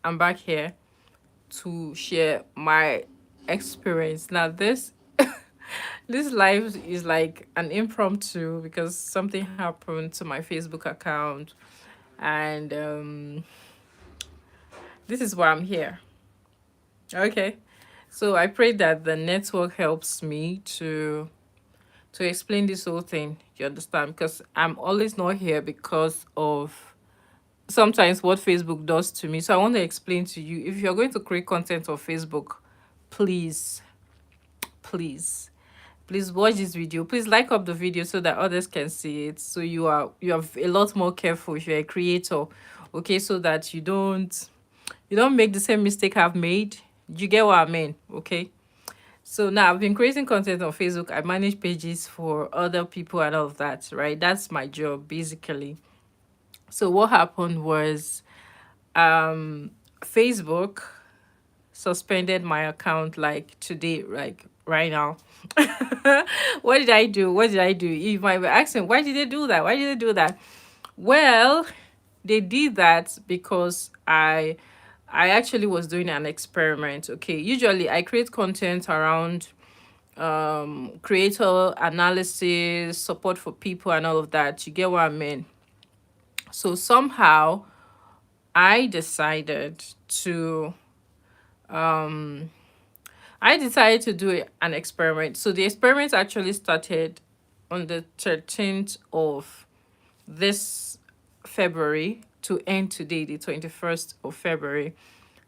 I'm back here to share my experience. Now this this live is like an impromptu because something happened to my Facebook account, and this is why I'm here. Okay. So I pray that the network helps me to explain this whole thing. You understand? Because I'm always not here because of sometimes what Facebook does to me. So I want to explain to you, if you're going to create content on Facebook, please, please, please watch this video. Please like up the video so that others can see it. So you are a lot more careful if you're a creator, okay, so that you don't make the same mistake I've made. You get what I mean? Okay. So now I've been creating content on Facebook. I manage pages for other people and all of that, right? That's my job basically. So what happened was Facebook suspended my account like today, like right now. What did I do? What did I do? You might be asking, why did they do that? Why did they do that? Well, they did that because I actually was doing an experiment. Okay, usually I create content around creator analysis, support for people and all of that. You get what I mean? So somehow I decided to do an experiment. So the experiment actually started on the 13th of this February to end today, the 21st of February.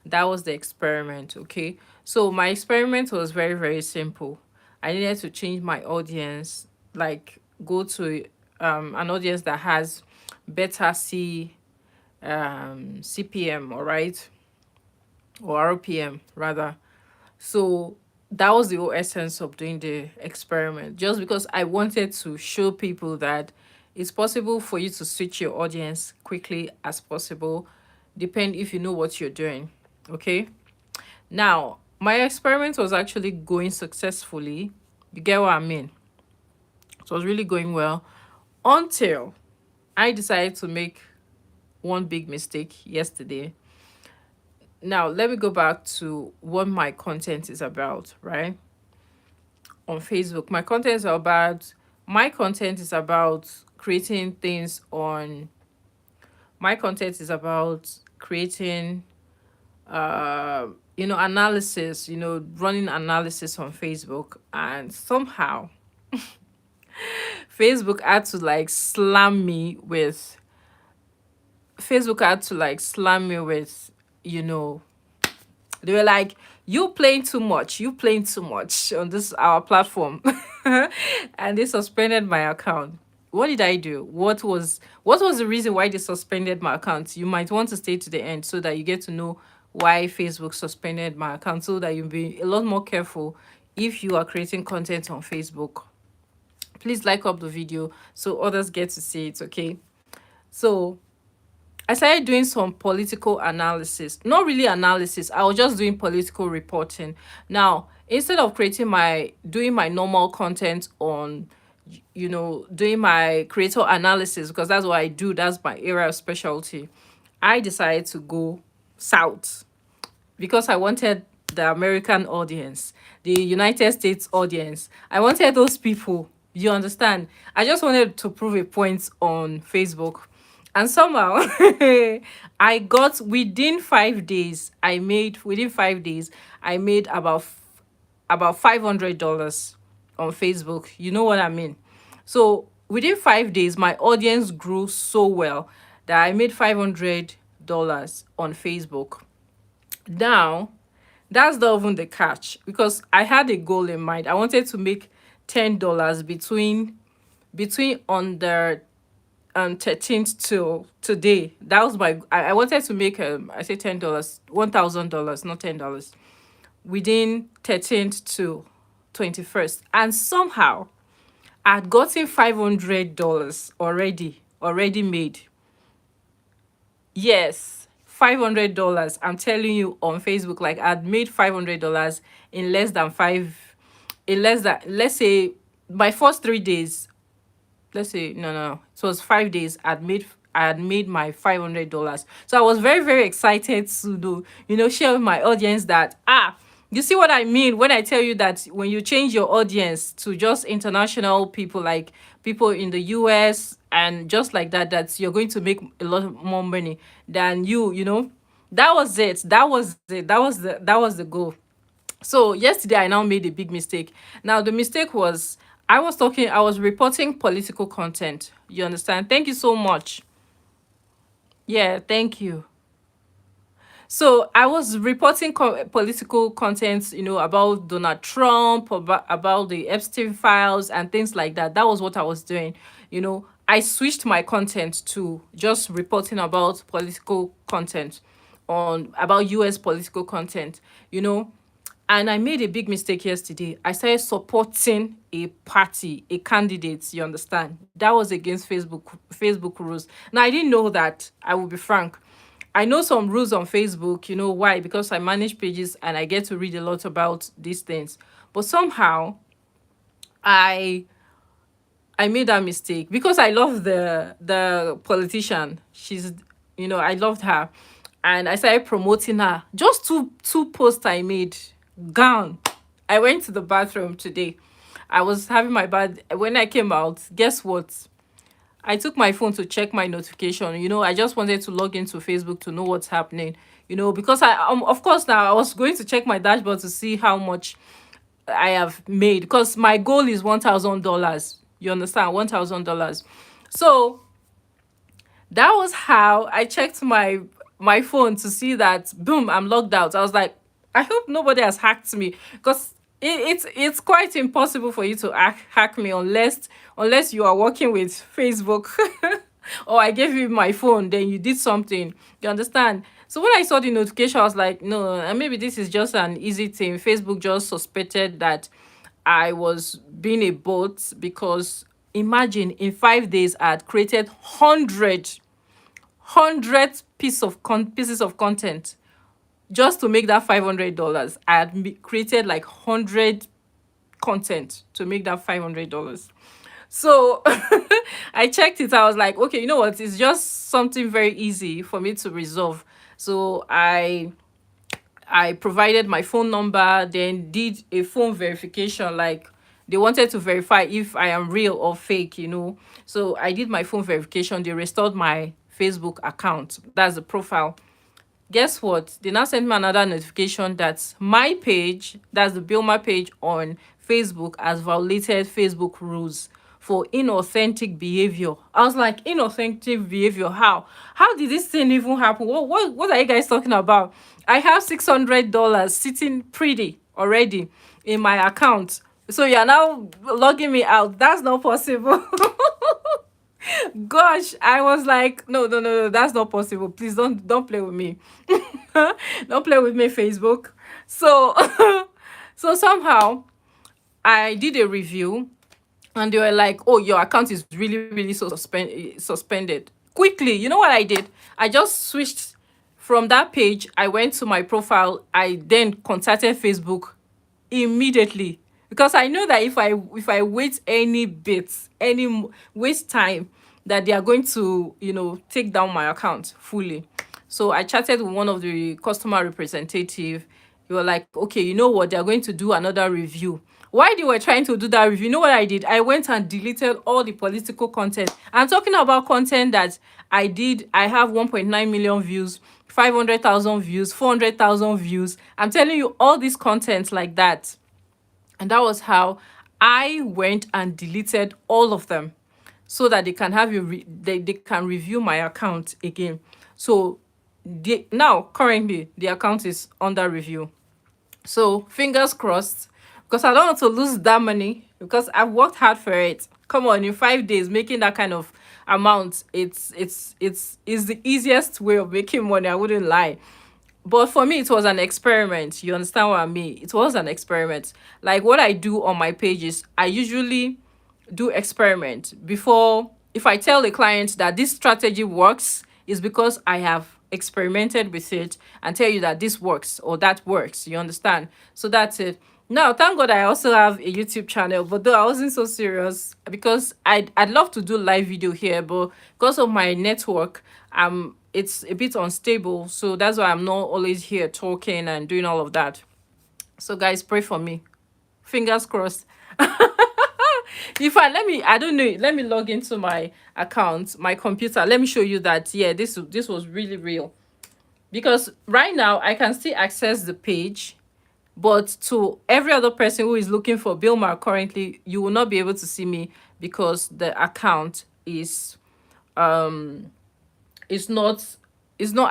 That was the experiment, okay? So my experiment was very, very simple. I needed to change my audience, like go to an audience that has better CPM, all right, or RPM rather. So that was the whole essence of doing the experiment, just because I wanted to show people that it's possible for you to switch your audience quickly as possible, depend if you know what you're doing. Okay. Now, my experiment was actually going successfully. You get what I mean? It was really going well until I decided to make one big mistake yesterday. Now, let me go back to what my content is about, right? On Facebook, my content is about creating things on my content is about creating analysis, running analysis on Facebook, and somehow Facebook had to like slam me with Facebook had to like slam me with, you know, they were like, you playing too much on this our platform. And they suspended my account. What did I do? What was the reason why they suspended my account? You might want to stay to the end so that you get to know why Facebook suspended my account, so that you'll be a lot more careful if you are creating content on Facebook. Please like up the video so others get to see it, okay? So I started doing some political analysis. Not really analysis, I was just doing political reporting. Now, instead of doing my normal content on, doing my creator analysis, because that's what I do, that's my area of specialty, I decided to go south because I wanted the American audience, the United States audience. I wanted those people. You understand? I just wanted to prove a point on Facebook. And somehow I got within 5 days, I made about $500 on Facebook. You know what I mean? So within 5 days, my audience grew so well that I made $500 on Facebook. Now, that's not even the catch, because I had a goal in mind. I wanted to make $10 between on the 13th till today. That was I wanted to make I say $10, $1,000, not $10, within 13th to 21st. And somehow I'd gotten $500 already made. Yes, $500. I'm telling you, on Facebook, like I'd made $500 in less than let's say my first 3 days. Let's say no, it was 5 days. I had made my $500. So I was very, very excited to do, share with my audience that, you see what I mean when I tell you that when you change your audience to just international people, like people in the US and just like that, that you're going to make a lot more money than that was it. That was it. That was the goal. So yesterday I now made a big mistake. Now the mistake was I was reporting political content. You understand? Thank you so much. Yeah, thank you. So I was reporting political content, about Donald Trump, about the Epstein files and things like that. That was what I was doing. I switched my content to just reporting about political content, on about US political content, you know. And I made a big mistake yesterday. I started supporting a party, a candidate, you understand? That was against Facebook rules. Now I didn't know that, I will be frank. I know some rules on Facebook, why? Because I manage pages and I get to read a lot about these things. But somehow I I made that mistake because I love the politician. I loved her, and I started promoting her. Just two posts I made, gone. I went to the bathroom today. I was having my bath. When I came out, guess what? I took my phone to check my notification. I just wanted to log into Facebook to know what's happening. Because of course, now I was going to check my dashboard to see how much I have made, because my goal is $1,000. You understand? $1,000. So that was how I checked my phone to see that, boom, I'm logged out. I was like, I hope nobody has hacked me, because it's quite impossible for you to hack me unless you are working with Facebook or I gave you my phone, then you did something. You understand? So when I saw the notification, I was like, no, maybe this is just an easy thing. Facebook just suspected that I was being a bot, because imagine in 5 days I had created 100 pieces of content just to make that $500. I had created like 100 content to make that $500. So I checked it. I was like, okay, you know what? It's just something very easy for me to resolve. So I provided my phone number, then did a phone verification. Like, they wanted to verify if I am real or fake. So I did my phone verification. They restored my Facebook account. That's the profile. Guess what? They now sent me another notification that my page, that's the Bilma page on Facebook, has violated Facebook rules for inauthentic behavior. I was like, inauthentic behavior? How? How did this thing even happen? What are you guys talking about? I have $600 sitting pretty already in my account. So you're now logging me out. That's not possible. Gosh, I was like, no, no, no, no, that's not possible. Please don't play with me. Don't play with me, Facebook. So so somehow I did a review, and they were like, oh, your account is really, really so suspended. Quickly, you know what I did? I just switched from that page. I went to my profile. I then contacted Facebook immediately, because I know that if I wait any bits, waste time, that they are going to take down my account fully. So I chatted with one of the customer representative. They were like, okay, you know what, they're going to do another review. While they were trying to do that review, you know what I did? I went and deleted all the political content. I'm talking about content that I have 1.9 million views, 500,000 views, 400,000 views. I'm telling you, all this content like that. And that was how I went and deleted all of them, so that they can they can review my account again. So now currently the account is under review. So fingers crossed, because I don't want to lose that money, because I've worked hard for it. Come on, in 5 days making that kind of amount, it's the easiest way of making money, I wouldn't lie. But for me, it was an experiment. You understand what I mean? It was an experiment. Like, what I do on my pages, I usually do experiment before. If I tell a client that this strategy works, is because I have experimented with it and tell you that this works or that works. You understand? So that's it. Now, thank God I also have a YouTube channel, but though I wasn't so serious because I'd love to do live video here, but because of my network, it's a bit unstable. So that's why I'm not always here talking and doing all of that. So guys, pray for me. Fingers crossed. In fact, I don't know, let me log into my account, my computer. Let me show you that, yeah, this was really real. Because right now I can still access the page, but to every other person who is looking for Billmar currently, you will not be able to see me because the account is not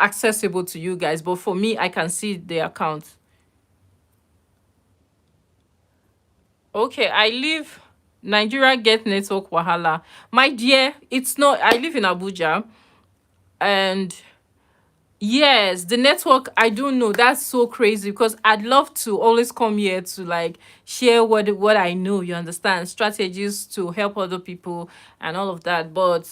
accessible to you guys. But for me, I can see the account. Okay, I live Nigeria get network wahala. My dear, it's not, I live in Abuja, and yes, the network, I don't know. That's so crazy because I'd love to always come here to like share what I know, you understand, strategies to help other people and all of that. But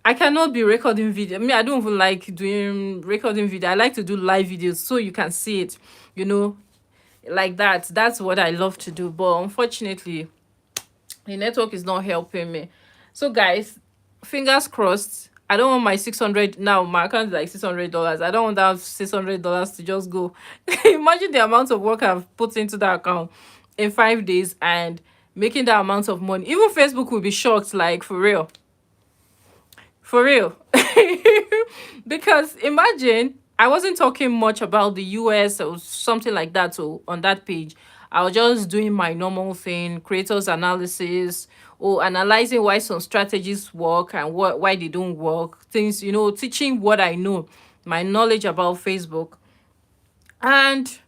I cannot be recording video. I mean, I don't even like doing recording video. I like to do live videos so you can see it, you know, like that. That's what I love to do. But unfortunately, the network is not helping me. So guys, fingers crossed. I don't want my 600 now. My account is like $600. I don't want that $600 to just go. Imagine the amount of work I've put into that account in 5 days and making that amount of money. Even Facebook will be shocked, like for real. For real. Because imagine I wasn't talking much about the US or something like that. So on that page, I was just doing my normal thing, creators analysis, or analyzing why some strategies work and why they don't work. Things, you know, teaching what I know, my knowledge about Facebook. And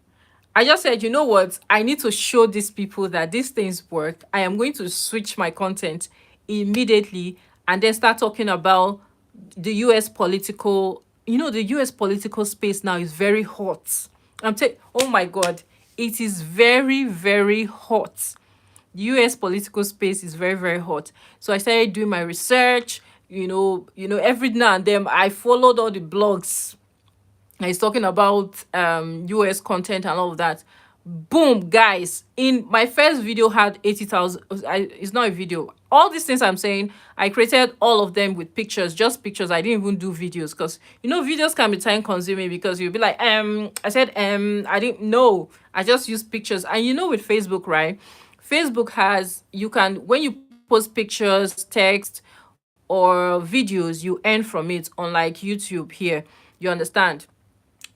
I just said, you know what? I need to show these people that these things work. I am going to switch my content immediately and then start talking about the US political, you know, the US political space now is very hot. Oh my God, it is very, very hot. The US political space is very, very hot. So I started doing my research, every now and then I followed all the blogs. He's talking about US content and all of that. Boom, guys, in my first video had 80,000. It's not a video. All these things I'm saying, I created all of them with pictures, just pictures. I didn't even do videos because videos can be time consuming because you'll be like, I said I didn't know. I just used pictures. And with Facebook, right? Facebook has, you can, when you post pictures, text, or videos, you earn from it, unlike YouTube here. You understand?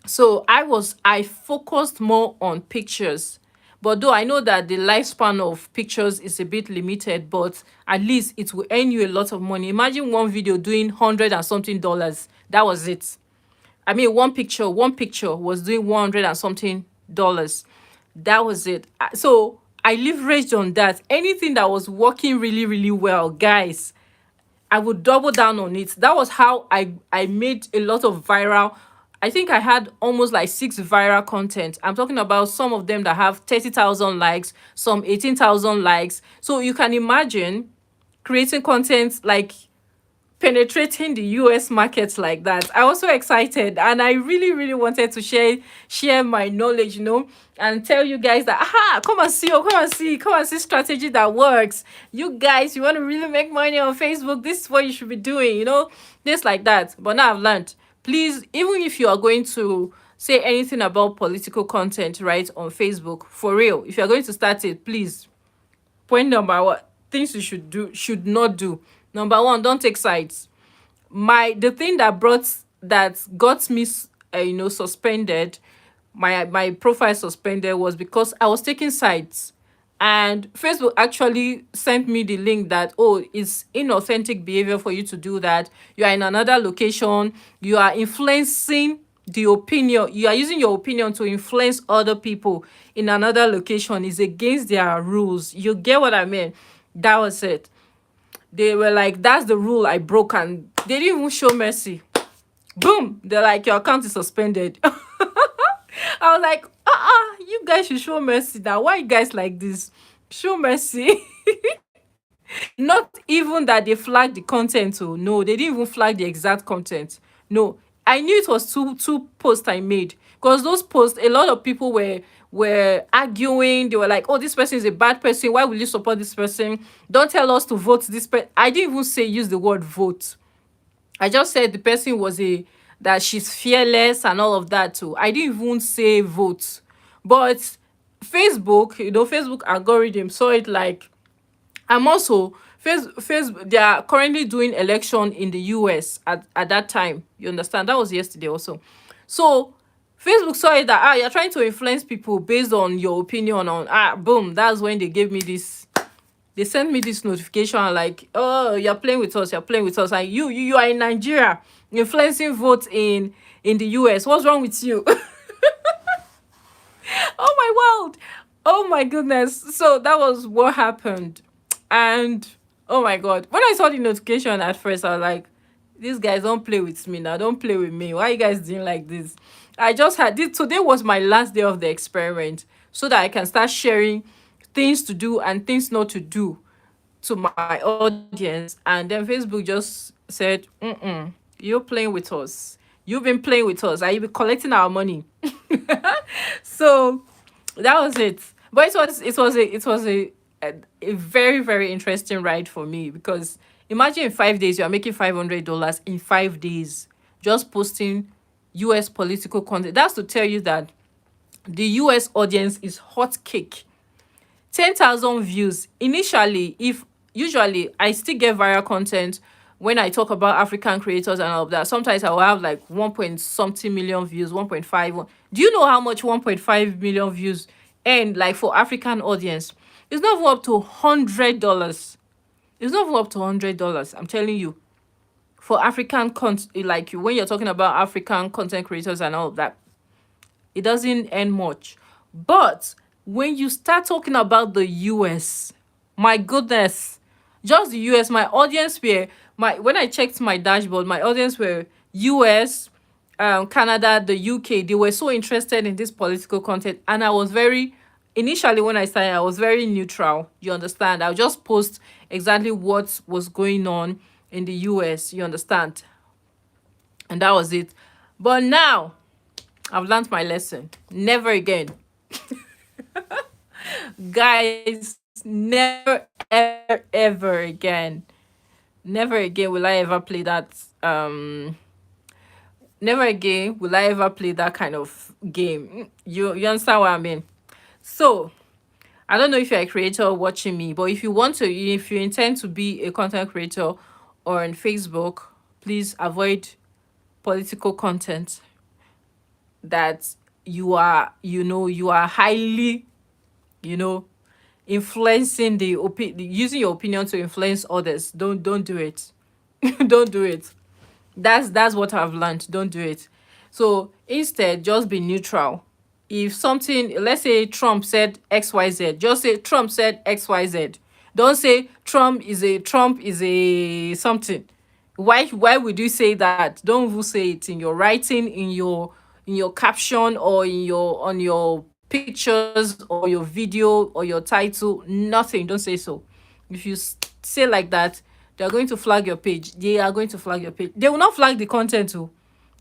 So I focused more on pictures. But though I know that the lifespan of pictures is a bit limited, but at least it will earn you a lot of money. Imagine one video doing 100 and something dollars. That was it. I mean, one picture was doing 100 and something dollars. That was it. So I leveraged on that. Anything that was working really, really well, guys, I would double down on it. That was how I made a lot of viral. I think I had almost like 6 viral content. I'm talking about some of them that have 30,000 likes, some 18,000 likes. So you can imagine creating content like penetrating the US market like that. I was so excited and I really, really wanted to share my knowledge, and tell you guys that, come and see, come and see strategy that works. You guys, you want to really make money on Facebook, this is what you should be doing, this like that. But now I've learned, please, even if you are going to say anything about political content, right, on Facebook, for real, if you're going to start it, please, point number one, things you should not do. Number one, don't take sides. The thing that got me suspended, my profile suspended, was because I was taking sides. And Facebook actually sent me the link that, it's inauthentic behavior for you to do that. You are in another location, you are influencing the opinion, you are using your opinion to influence other people in another location, is against their rules. You get what I mean? That was it. They were like, that's the rule I broke, and they didn't even show mercy. Boom, they're like, your account is suspended. I was like, you guys should show mercy now. Why you guys like this? Show mercy. Not even that they flagged the content. Oh no, they didn't even flag the exact content. No, I knew it was two posts I made, because those posts, a lot of people were arguing. They were like, "Oh, this person is a bad person. Why will you support this person? Don't tell us to vote this person." I didn't even say use the word vote. I just said the person was a that she's fearless and all of that too. I didn't even say vote. But Facebook, Facebook algorithm saw it like, I'm also Facebook, they are currently doing election in the US at that time. You understand? That was yesterday also. So Facebook saw it that, you're trying to influence people based on your opinion on, boom. That's when they gave me this, they sent me this notification like, "Oh, you're playing with us, you're playing with us, and you are in Nigeria influencing votes in the US. What's wrong with you?" Oh my world. Oh my goodness. So that was what happened. And oh my god. When I saw the notification at first, I was like, these guys don't play with me now. Don't play with me. Why you guys doing like this? I just had this. Today was my last day of the experiment, so that I can start sharing things to do and things not to do to my audience. And then Facebook just said, you're playing with us. You've been playing with us. Are you collecting our money? So that was it. But it was a very, very interesting ride for me, because imagine in 5 days you are making $500 in 5 days just posting US political content. That's to tell you that the US audience is hot cake. 10,000 views initially. If usually I still get viral content when I talk about African creators and all of that. Sometimes I will have like 1 point something million views, 1.5. Do you know how much 1.5 million views and like for African audience? It's not even up to $100. It's not even up to $100. I'm telling you, for African like when you're talking about African content creators and all of that, it doesn't earn much. But when you start talking about the US, my goodness, just the US, my audience were, when I checked my dashboard, my audience were US, Canada, the UK. They were so interested in this political content, and I was very, initially when I started, I was very neutral. You understand? I'll just post exactly what was going on in the US. You understand? And that was it. But now I've learned my lesson. Never again. Guys, never, ever, ever again. Never again will I ever play that. Never again will I ever play that kind of game. You understand what I mean? So, I don't know if you're a creator watching me, but if you intend to be a content creator or on Facebook, please avoid political content that you are highly, you know influencing using your opinion to influence others. Don't do it. Don't do it. That's what I've learned. Don't do it. So instead, just be neutral. If something, let's say Trump said XYZ, just say Trump said XYZ. Don't say Trump is a something. Why would you say that? Don't even say it in your writing, in your caption, or in your on your pictures, or your video, or your title. Nothing. Don't say so. If you say like that, they are going to flag your page. They are going to flag your page. They will not flag the content too.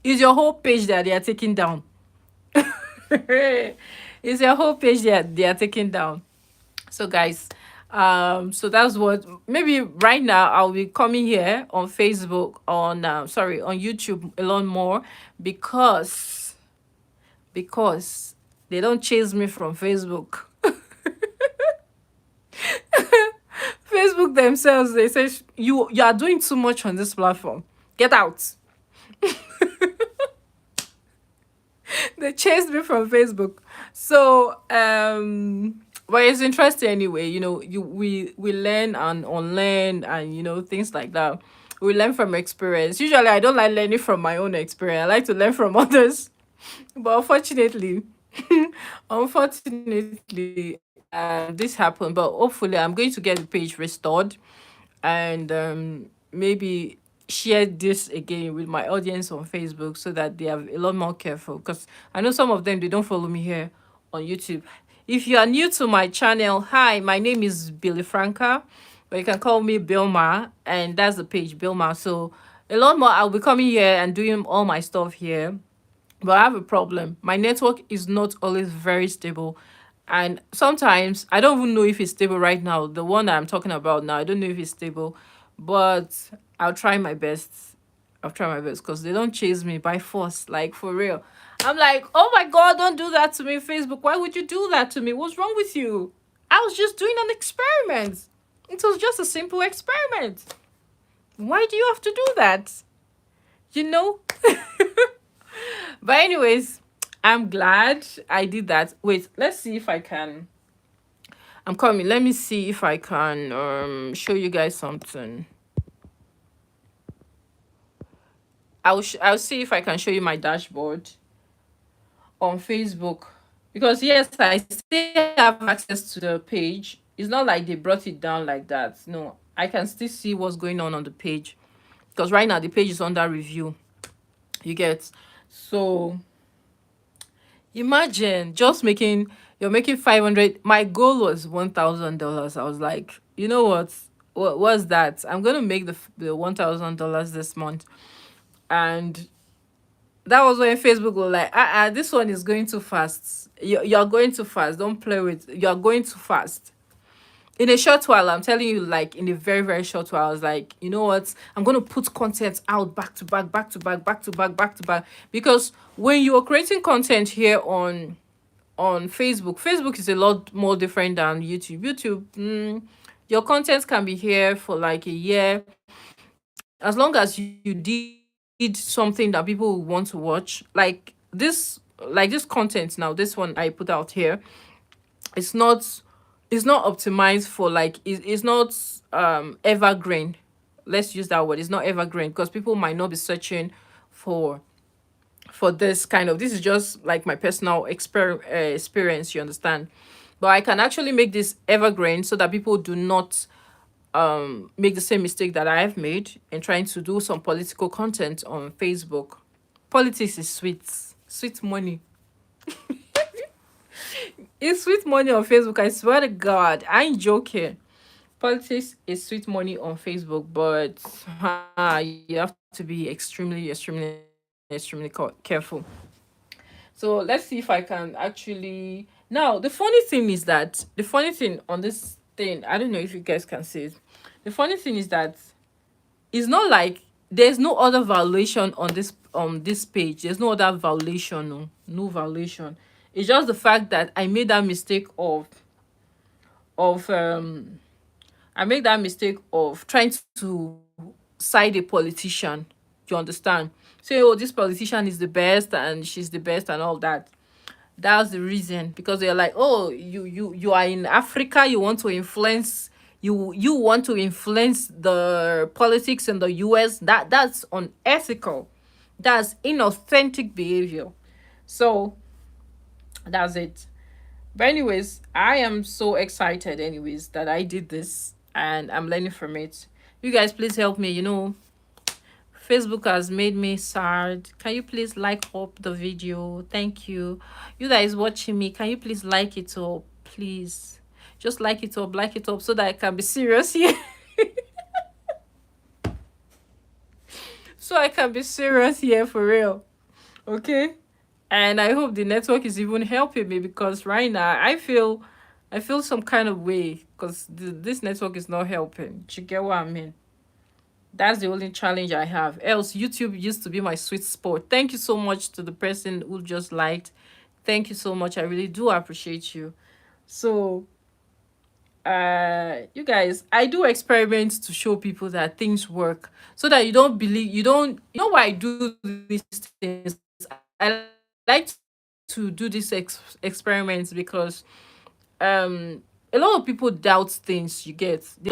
It's your whole page that they are taking down. It's your whole page that they are taking down. So guys, so that's what, maybe right now I'll be coming here on Facebook, on YouTube a lot more, because they don't chase me from Facebook. Facebook themselves, they say, you are doing too much on this platform. Get out. They chased me from Facebook. So but it's interesting anyway. We learn and unlearn, and things like that. We learn from experience. Usually I don't like learning from my own experience. I like to learn from others. But unfortunately, this happened. But hopefully I'm going to get the page restored, and maybe share this again with my audience on Facebook, so that they are a lot more careful, because I know some of them, they don't follow me here on YouTube. If you are new to my channel, hi, my name is Billy Franca, but you can call me Bilma, and that's the page, Bilma. So A lot more. I'll be coming here and doing all my stuff here. But I have a problem. My network is not always very stable. And sometimes I don't even know if it's stable right now. The one that I'm talking about now, I don't know if it's stable. But I'll try my best. I'll try my best because they don't chase me by force, like for real. I'm like, oh my God, don't do that to me, Facebook. Why would you do that to me? What's wrong with you? I was just doing an experiment. It was just a simple experiment. Why do you have to do that? You know? But anyways, I'm glad I did that. Wait, let's see if I can. I'm coming. Let me see if I can show you guys something. I'll see if I can show you my dashboard on Facebook. Because yes, I still have access to the page. It's not like they brought it down like that. No, I can still see what's going on the page. Because right now the page is under review. You get. So imagine just making you're making 500. My goal was $1,000. I was like, you know what was that? I'm gonna make the $1,000 this month. And that was when Facebook was like, this one is going too fast. You're going too fast. Don't play with, you're going too fast. In a short while, I'm telling you, like in a very, very short while, I was like, you know what? I'm gonna put content out back to back, back to back, back to back, back to back. Because when you're creating content here on Facebook, Facebook is a lot more different than YouTube. YouTube, your content can be here for like a year, as long as you did something that people will want to watch. Like this content now, this one I put out here, it's not optimized for like it's not evergreen. Let's use that word. It's not evergreen because people might not be searching for this kind of, this is just like my personal experience, you understand. But I can actually make this evergreen so that people do not make the same mistake that I have made in trying to do some political content on Facebook. Politics is sweet, sweet money. It's sweet money on Facebook. I swear to God, I ain't joking. Politics is sweet money on Facebook, but you have to be extremely, extremely, extremely careful. So let's see if I can actually. Now, the funny thing on this thing, I don't know if you guys can see it. The funny thing is that it's not like there's no other violation on this page. There's no other violation, no violation. It's just the fact that I made that mistake of I made that mistake of trying to side a politician. You understand? Say, oh, this politician is the best and she's the best and all that. That's the reason, because they're like, oh, you are in Africa, you want to influence, you want to influence the politics in the US. That's unethical. That's inauthentic behavior. So that's it. But anyways, I am so excited anyways that I did this and I'm learning from it. You guys please help me, Facebook has made me sad. Can you please like up the video? Thank you. You guys watching me, can you please like it up? Please. Just like it up so that I can be serious here. So I can be serious here for real. Okay? And I hope the network is even helping me, because right now I feel some kind of way because this network is not helping. Do you get what I mean? That's the only challenge I have. Else, YouTube used to be my sweet spot. Thank you so much to the person who just liked. Thank you so much. I really do appreciate you. So, you guys, I do experiments to show people that things work, so that you don't believe, you know why I do these things. I like to do these experiments because a lot of people doubt things. You get, they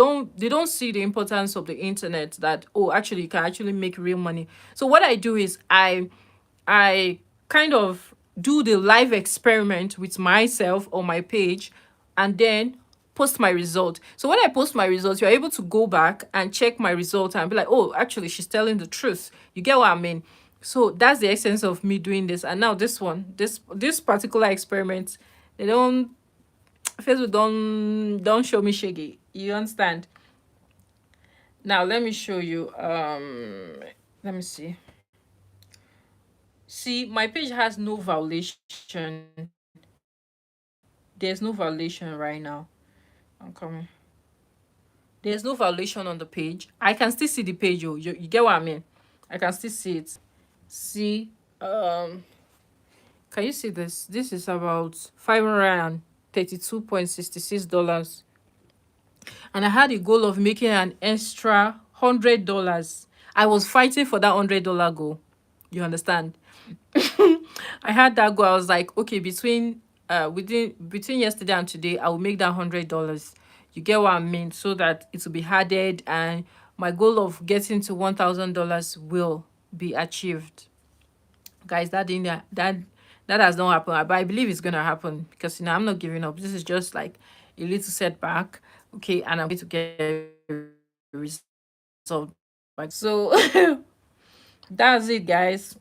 don't see the importance of the internet, that oh, actually you can actually make real money. So what I do is I kind of do the live experiment with myself on my page, and then post my result. So when I post my results, you're able to go back and check my result and be like, oh, actually she's telling the truth. You get what I mean? So that's the essence of me doing this. And now this one, this particular experiment, they don't, Facebook don't show me shaggy. You understand? Now let me show you. Let me see. See, my page has no violation. There's no violation right now. I'm coming. There's no violation on the page. I can still see the page. Oh, you get what I mean? I can still see it. See, um, can you see this? This is about $532.66, and I had a goal of making an extra $100. I was fighting for that $100 goal. You understand? I had that goal. I was like, okay, between yesterday and today, I will make that $100. You get what I mean? So that it will be added, and my goal of getting to $1,000 will be achieved. Guys, that has not happened, but I believe it's gonna happen, because I'm not giving up. This is just like a little setback, okay, and I'm going to get a result. So that's it, guys.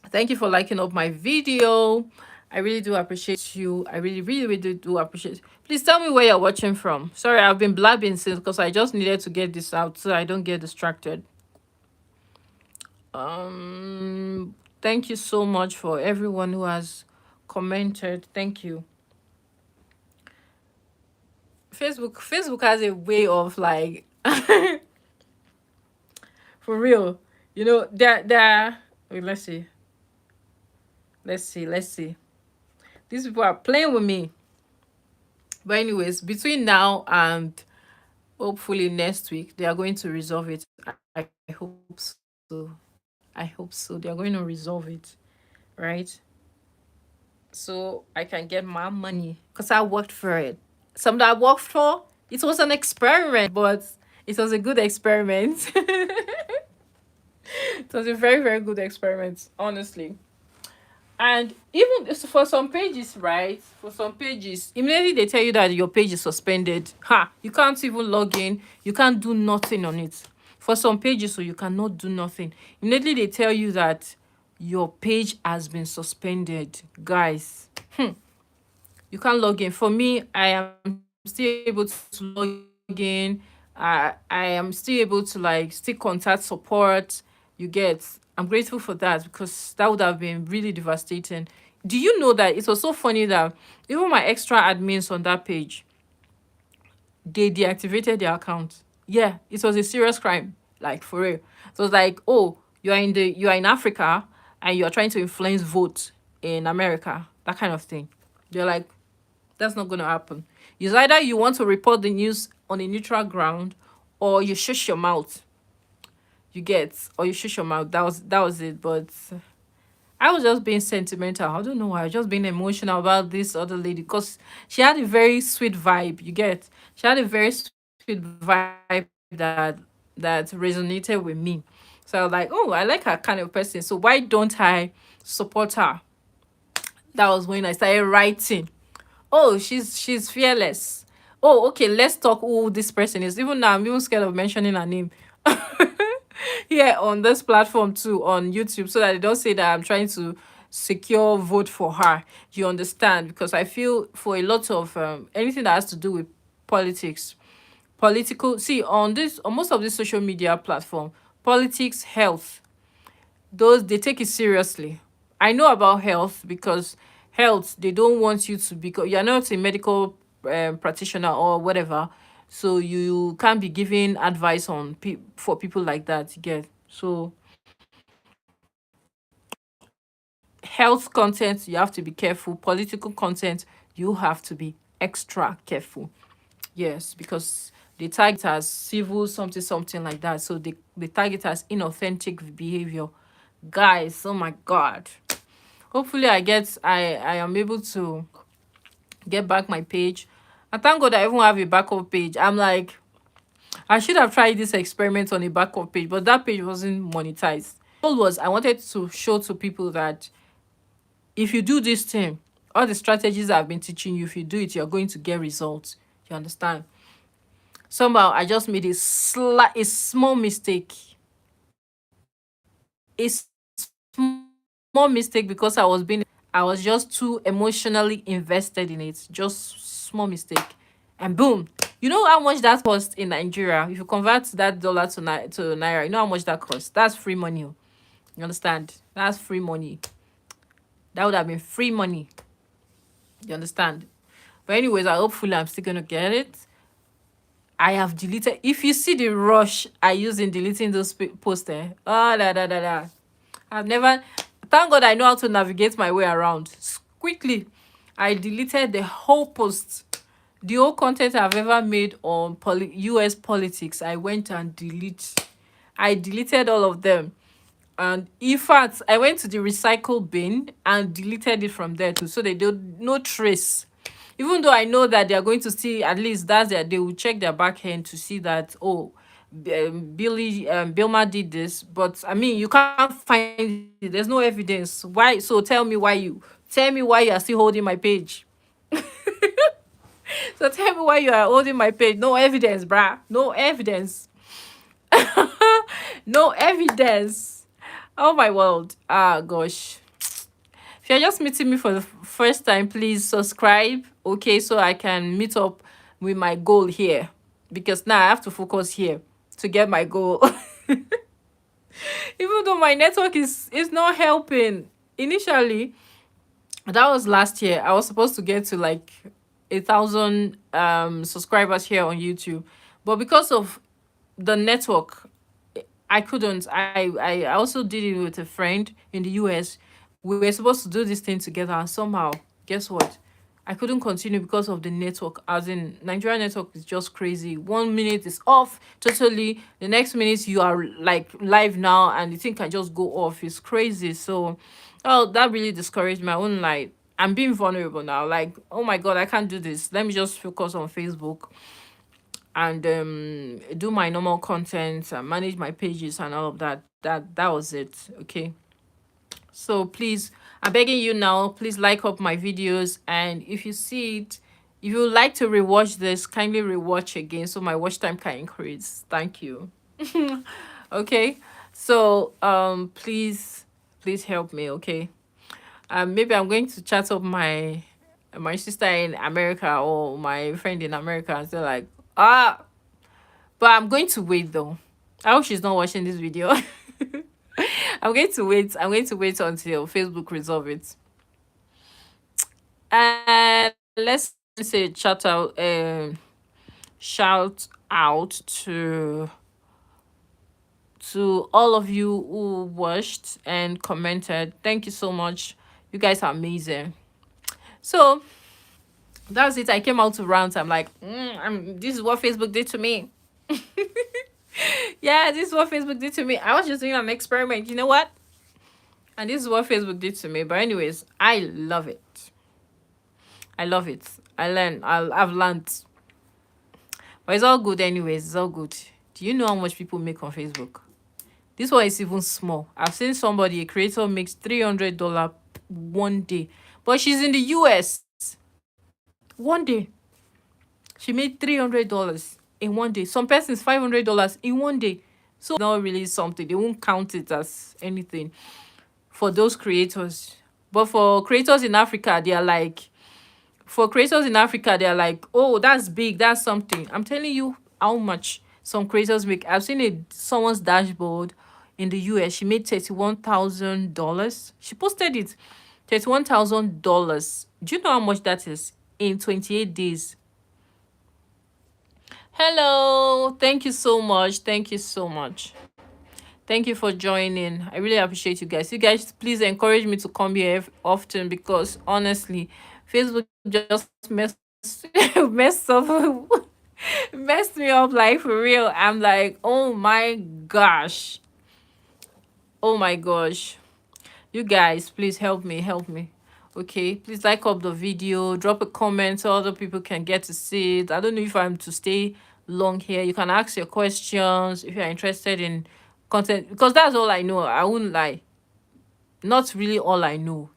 Thank you for liking up my video. I really do appreciate you. I really, really, really do appreciate. Please tell me where you're watching from. Sorry, I've been blabbing since, because I just needed to get this out so I don't get distracted. Thank you so much for everyone who has commented. Thank you. Facebook has a way of like for real. There. Wait, let's see. These people are playing with me. But anyways, between now and hopefully next week, they are going to resolve it. I hope so. I hope so. They are going to resolve it, right? So I can get my money, because I worked for it. Some that I worked for, it was an experiment, but it was a good experiment. It was a very, very good experiment, honestly. And even for some pages, right? For some pages, immediately they tell you that your page is suspended. You can't even log in. You can't do nothing on it. For some pages, so you cannot do nothing. Immediately they tell you that your page has been suspended. Guys, you can't log in. For me, I am still able to log in. I am still able to like still contact support. You get. I'm grateful for that, because that would have been really devastating. Do you know that it was so funny that even my extra admins on that page, they deactivated their account? Yeah, it was a serious crime, like for real. So it was like, oh, you are in Africa and you are trying to influence vote in America, that kind of thing. They're like, that's not going to happen. It's either you want to report the news on a neutral ground, or you shush your mouth. You get, or you shush your mouth. That was it. But I was just being sentimental. I don't know why. I was just being emotional about this other lady, because she had a very sweet vibe. You get, she had a very sweet vibe that resonated with me. So I was like, oh, I like her kind of person. So why don't I support her? That was when I started writing. Oh, she's fearless. Oh, okay, let's talk who this person is. Even now, I'm even scared of mentioning her name here on this platform too, on YouTube, so that they don't say that I'm trying to secure vote for her. You understand? Because I feel for a lot of anything that has to do with politics, political. See, on most of this social media platform, politics, health, those they take it seriously. I know about health, because health, they don't want you to, because you're not a medical practitioner or whatever, so you can't be giving advice on for people like that. You get. So health content, you have to be careful. Political content, you have to be extra careful. Yes, because they tag it as civil something something like that, so they tag it as inauthentic behavior. Guys, oh my god. Hopefully I am able to get back my page. I thank God I even have a backup page. I'm like, I should have tried this experiment on a backup page, but that page wasn't monetized. All was, I wanted to show to people that if you do this thing, all the strategies I've been teaching you, if you do it, you're going to get results. You understand? Somehow I just made a small mistake. A small mistake, because I was just too emotionally invested in it. Just small mistake. And boom, You know how much that cost in Nigeria? If you convert that dollar to naira, you know how much that cost? That's free money. Oh. You understand? That's free money. That would have been free money. You understand? But anyways, I hopefully I'm still gonna get it. I have deleted. If you see the rush I use in deleting those posts, oh, da. I've never. Thank God I know how to navigate my way around quickly. I deleted the whole post, the whole content I've ever made on US politics. I went and I deleted all of them. And in fact, I went to the recycle bin and deleted it from there too, so they don't no trace. Even though I know that they are going to see, at least they will check their back end to see that, oh, Bilma did this. But I mean, you can't find it. There's no evidence. Why? So tell me why you are still holding my page. So tell me why you are holding my page. No evidence, bruh. No evidence. No evidence. Oh my world. Ah, gosh. If you're just meeting me for the first time, please subscribe, okay, so I can meet up with my goal here. Because now I have to focus here to get my goal. Even though my network is not helping. Initially, that was last year. I was supposed to get to like 1,000 subscribers here on YouTube. But because of the network, I couldn't. I also did it with a friend in the US. We were supposed to do this thing together, and somehow, guess what? I couldn't continue because of the network. As in, Nigerian network is just crazy. 1 minute is off totally. The next minute you are like live now, and the thing can just go off. It's crazy. So, oh, that really discouraged me. I wouldn't lie. I'm being vulnerable now. Like, oh my god, I can't do this. Let me just focus on Facebook and do my normal content and manage my pages and all of that. That was it. Okay. So please, I'm begging you now, please like up my videos, and if you see it, if you would like to rewatch this, kindly rewatch again so my watch time can increase. Thank you. Okay. So please help me, okay? Maybe I'm going to chat up my sister in America or my friend in America and say like, but I'm going to wait though. I hope she's not watching this video. I'm going to wait. I'm going to wait until Facebook resolve it. And let's say shout out to all of you who watched and commented. Thank you so much. You guys are amazing. So that's it. I came out to rant. I'm like, this is what Facebook did to me. Yeah, this is what Facebook did to me. I was just doing an experiment. You know what? And this is what Facebook did to me. But anyways, I love it. I love it. I've learned. But it's all good anyways. It's all good. Do you know how much people make on Facebook? This one is even small. I've seen somebody, a creator, makes $300 one day. But she's in the US. One day. She made $300 in one day. Some persons $500 in one day. So not really something. They won't count it as anything for those creators. But for creators in Africa, they are like, oh, that's big, that's something. I'm telling you how much some creators make. I've seen someone's dashboard in the US. She made $31,000. She posted it. $31,000. Do you know how much that is in 28 days? Hello. Thank you so much. Thank you so much. Thank you for joining. I really appreciate you guys. You guys, please encourage me to come here often because honestly, Facebook just messed up, messed me up like for real. I'm like, oh my gosh. Oh my gosh. You guys, please help me. Okay, please like up the video, drop a comment so other people can get to see it. I don't know if I'm to stay long here. You can ask your questions if you're interested in content, because that's all I know. I wouldn't lie. Not really all I know,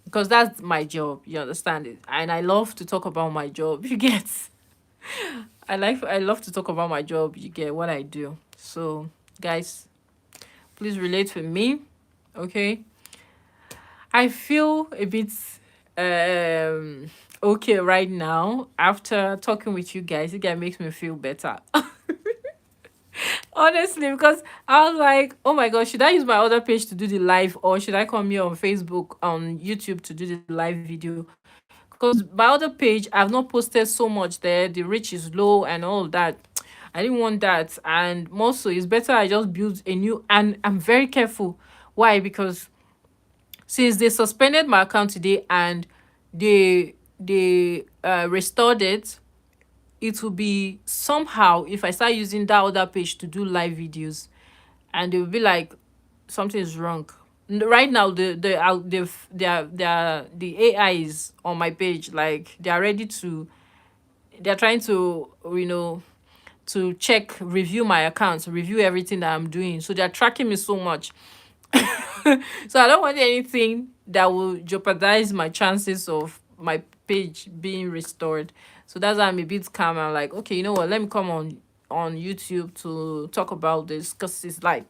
because that's my job. You understand it? And I love to talk about my job. You get? I love to talk about my job. You get what I do. So, guys, please relate with me, okay? I feel a bit um okay right now. After talking with you guys, it guy makes me feel better. Honestly, because I was like, oh my gosh, should I use my other page to do the live, or should I come here on Facebook, on YouTube to do the live video? Because my other page, I've not posted so much there. The reach is low and all that. I didn't want that. And more so, it's better I just build a new. And I'm very careful. Why? Because since they suspended my account today and they restored it, it will be somehow if I start using that other page to do live videos, and they will be like something is wrong. Right now the AI is on my page, like they are ready to, they're trying to, to check, review my accounts, review everything that I'm doing, so they're tracking me so much. So I don't want anything that will jeopardize my chances of my page being restored. So that's why I'm a bit calm. I'm like, okay, you know what? Let me come on YouTube to talk about this, because it's like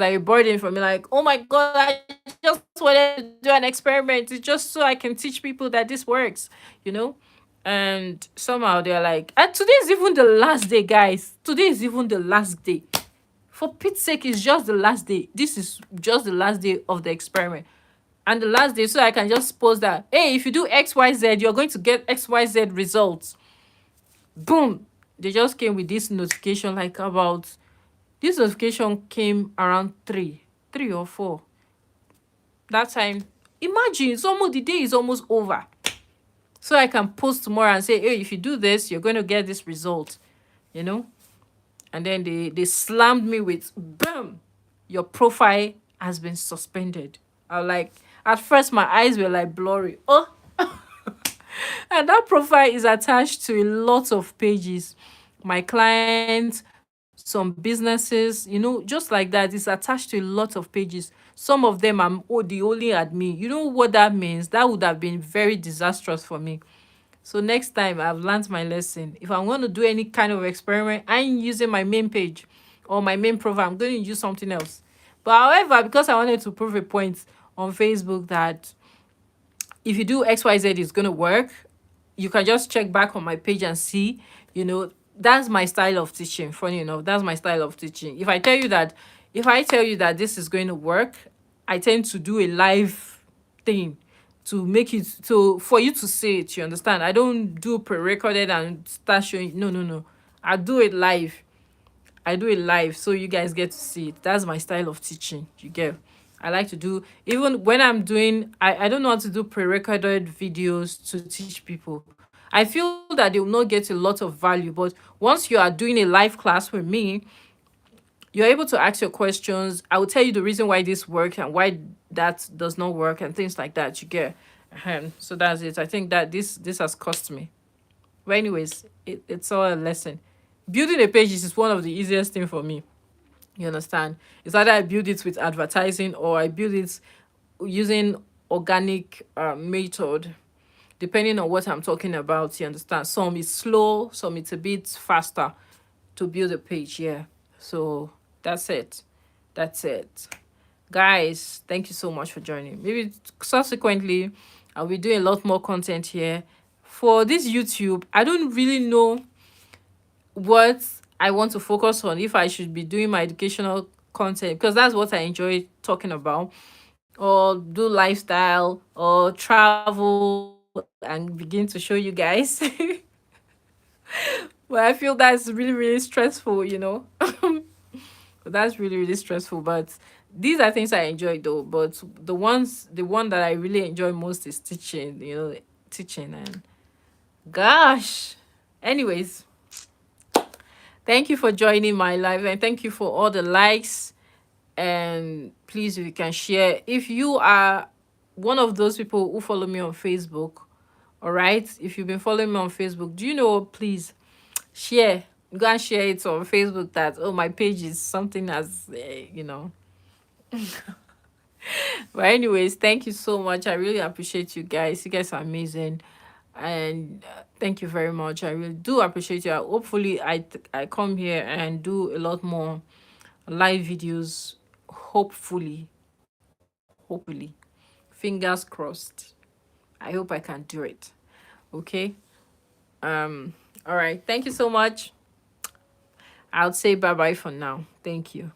a burden for me. Like, oh my god, I just wanted to do an experiment. It's just so I can teach people that this works, you know. And somehow they're like, and today is even the last day, guys. Today is even the last day. For Pete's sake, it's just the last day. This is just the last day of the experiment. And the last day, so I can just post that, hey, if you do XYZ, you're going to get XYZ results. Boom. They just came with this notification, like about, this notification came around 3 or 4. That time, imagine, it's almost, the day is almost over. So I can post tomorrow and say, hey, if you do this, you're going to get this result, you know? And then they slammed me with, boom, your profile has been suspended. I was like, at first my eyes were like blurry. Oh, and that profile is attached to a lot of pages. My clients, some businesses, just like that. It's attached to a lot of pages. Some of them I'm the only admin. You know what that means? That would have been very disastrous for me. So next time I've learned my lesson. If I'm going to do any kind of experiment, I ain't using my main page or my main profile. I'm going to use something else. But however, because I wanted to prove a point on Facebook that if you do XYZ, it's going to work, you can just check back on my page and see, that's my style of teaching. Funny enough, that's my style of teaching. If I tell you that this is going to work, I tend to do a live thing to make it, to for you to see it. You understand? I don't do pre-recorded and start showing. No, no, no. I do it live. I do it live so you guys get to see it. That's my style of teaching. You get? I like to do, even when I'm doing, I don't know how to do pre-recorded videos to teach people. I feel that they will not get a lot of value, but once you are doing a live class with me, you're able to ask your questions. I will tell you the reason why this works and why that does not work and things like that. You get? So that's it. I think that this has cost me. But anyways, it's all a lesson. Building a page is one of the easiest thing for me. You understand? It's either I build it with advertising or I build it using organic method, depending on what I'm talking about. You understand? Some is slow, some it's a bit faster to build a page. Yeah. So that's it. That's it. Guys, thank you so much for joining. Maybe subsequently, I'll be doing a lot more content here. For this YouTube, I don't really know what I want to focus on, if I should be doing my educational content, because that's what I enjoy talking about, or do lifestyle or travel and begin to show you guys. But I feel that's really, really stressful. That's really, really stressful. But these are things I enjoy though. But the one that I really enjoy most is teaching, teaching. And gosh. Anyways, thank you for joining my live, and thank you for all the likes. And please, if you can share, if you are one of those people who follow me on Facebook, all right, if you've been following me on Facebook, do you know, please share, go and share it on Facebook, that, oh, my page is something as. But anyways, thank you so much. I really appreciate you guys. You guys are amazing. And thank you very much. I really do appreciate you. Hopefully I come here and do a lot more live videos. Hopefully. Fingers crossed. I hope I can do it. Okay. All right. Thank you so much. I'll say bye bye for now. Thank you.